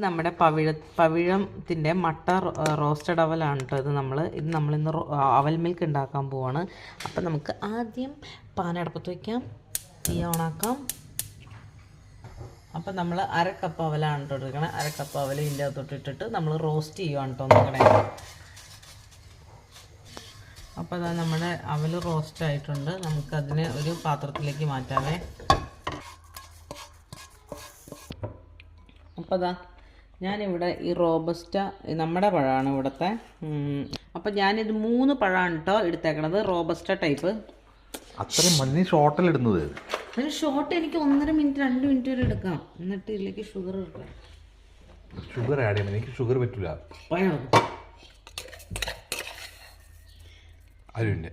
നമ്മുടെ പവിഴത്തിൻ്റെ മട്ട റോസ്റ്റഡ് അവലാണ് കേട്ടോ. ഇത് നമ്മളിന്ന് അവൽ മിൽക്ക് ഉണ്ടാക്കാൻ പോവാണ്. അപ്പം നമുക്ക് ആദ്യം പാനടപ്പത്ത് വയ്ക്കാം, തീ ഓണാക്കാം. അപ്പം നമ്മൾ 1/2 കപ്പ് അവലാണ് കേട്ടോ എടുക്കണേ. 1/2 കപ്പ് അവൽ ഇതിൻ്റെ അകത്തോട്ട് ഇട്ടിട്ട് നമ്മൾ റോസ്റ്റ് ചെയ്യുവാണ് കേട്ടോ നോക്കണേ. അപ്പോൾ അതാ നമ്മുടെ അവൽ റോസ്റ്റ് ആയിട്ടുണ്ട്. നമുക്കതിനെ ഒരു പാത്രത്തിലേക്ക് മാറ്റാവേ. അപ്പോൾ അതാ ഞാനിവിടെ ഈ റോബസ്റ്റ നമ്മുടെ പഴമാണ് ഇവിടുത്തെ. അപ്പം ഞാനിത് 3 പഴമാണ് കേട്ടോ എടുത്തേക്കണത്, റോബസ്റ്റ ടൈപ്പ്. അത്രയും മഞ്ഞ ഷോർട്ടിലിടുന്നത് അതിന് ഷോർട്ട് എനിക്ക് 1.5 മിനിറ്റ് 2 മിനിറ്റ് വരെ എടുക്കാം. എന്നിട്ട് ഇതിലേക്ക് ഷുഗർ ഇടാം. ഷുഗർ ആഡ് ചെയ്യണം, എനിക്ക് ഷുഗർ പറ്റില്ല. അരുവിൻ്റെ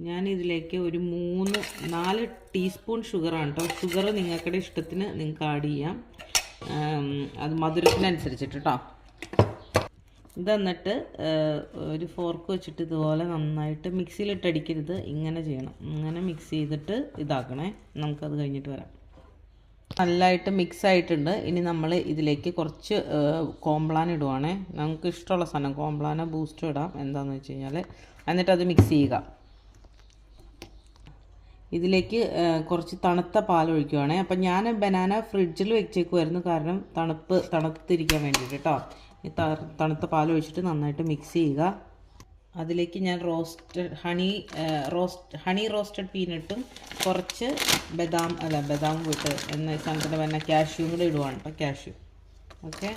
ഞാനിതിലേക്ക് ഒരു 3-4 ടീസ്പൂൺ ഷുഗറാണ് കേട്ടോ. ഷുഗർ നിങ്ങൾക്കുടെ ഇഷ്ടത്തിന് നിങ്ങൾക്ക് ആഡ് ചെയ്യാം, അത് മധുരത്തിനനുസരിച്ചിട്ട് കേട്ടോ. ഇതെന്നിട്ട് ഒരു ഫോർക്ക് വെച്ചിട്ട് ഇതുപോലെ നന്നായിട്ട് മിക്സിയിലിട്ടടിക്കരുത്, ഇങ്ങനെ ചെയ്യണം. ഇങ്ങനെ മിക്സ് ചെയ്തിട്ട് ഇതാക്കണേ. നമുക്കത് കഴിഞ്ഞിട്ട് വരാം. നല്ലതായിട്ട് മിക്സ് ആയിട്ടുണ്ട്. ഇനി നമ്മൾ ഇതിലേക്ക് കുറച്ച് കോംപ്ലാൻ ഇടുവാണേ. നമുക്ക് ഇഷ്ടമുള്ള സാധനം കോംപ്ലാനോ ബൂസ്റ്റോ ഇടാം, എന്താണെന്ന് വെച്ച് കഴിഞ്ഞാൽ. എന്നിട്ട് അത് മിക്സ് ചെയ്യുക. ഇതിലേക്ക് കുറച്ച് തണുത്ത പാൽ ഒഴിക്കുവാണേ. അപ്പം ഞാൻ ബനാന ഫ്രിഡ്ജിൽ വെച്ചേക്കുമായിരുന്നു, കാരണം തണുത്തിരിക്കാൻ വേണ്ടിയിട്ട് കേട്ടോ. ഈ തണുത്ത പാൽ ഒഴിച്ചിട്ട് നന്നായിട്ട് മിക്സ് ചെയ്യുക. അതിലേക്ക് ഞാൻ ഹണി റോസ്റ്റഡ് പീനട്ടും കുറച്ച് ബദാം വിട്ട് എന്ന സാധനത്തിൻ്റെ പിന്നെ കാഷ്യൂം കൂടെ ഇടുവാണ് കേട്ടോ, കാഷ്യൂ. ഓക്കെ,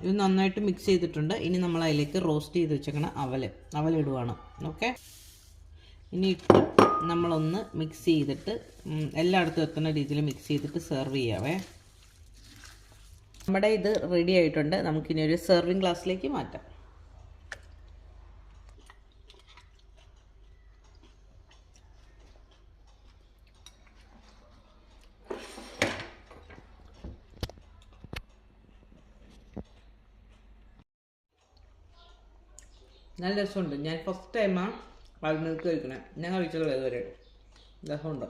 ഇത് നന്നായിട്ട് മിക്സ് ചെയ്തിട്ടുണ്ട്. ഇനി നമ്മൾ അതിലേക്ക് റോസ്റ്റ് ചെയ്ത് വെച്ചേക്കണ അവൽ ഇടുവാണ്. ഓക്കെ, ഇനി ഇട്ട് നമ്മളൊന്ന് മിക്സ് ചെയ്തിട്ട് എല്ലായിടത്തും എത്തുന്ന രീതിയിൽ മിക്സ് ചെയ്തിട്ട് സെർവ് ചെയ്യാവേ. നമ്മുടെ ഇത് റെഡി ആയിട്ടുണ്ട്. നമുക്കിനി ഒരു സെർവിങ് ഗ്ലാസ്സിലേക്ക് മാറ്റാം. നല്ല രസമുണ്ട്. ഞാൻ ഫസ്റ്റ് ടൈമാണ് പാൽ മിൽക്ക് കഴിക്കണേ. ഞാൻ കഴിച്ചത് ഇതുവരെ രസമുണ്ട്.